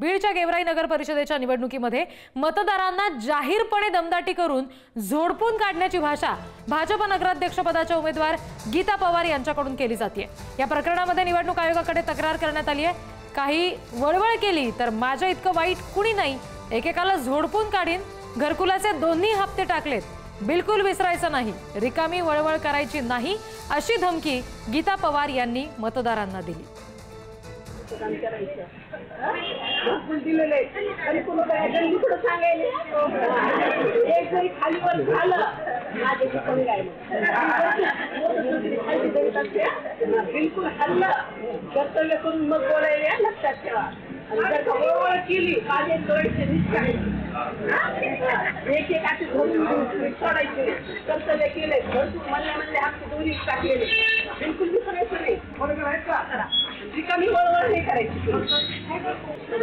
बीडच्या गेवराई नगर परिषदेच्या निवडणुकीमध्ये मतदारांना जाहीरपणे दमदाटी करून झोडपून काढण्याची भाषा भाजप नगराध्यक्ष पदाच्या उमेदवार गीता पवार यांच्याकडून केली जाते। या प्रकरणामध्ये निवडणूक आयोगाकडे तक्रार करण्यात आली आहे। काही वळवळ केली तर माझ्या इतकं वाईट कुणी नाही, एकेकाला झोडपून काढीन, घरकुलाचे दोन्ही हप्ते टाकलेत, बिलकुल विसरायचं नाही, रिकामी वळवळ करायची नाही, अशी धमकी गीता पवार यांनी मतदारांना दिली। बिलकुल हल्ला कर्तव्य करून मग बोलायला लक्षात ठेवा। जर वळवळ केली माझे डोळ्याचे निष्काळजी एक असे धरून सोडायचे, कर्तव्य केले, भरपूर म्हणले हप्ते दोन्ही टाकलेले, बिलकुल विसरायचं नाही, बरोबर आहे का? रिकामी वळवळ नाही करायची।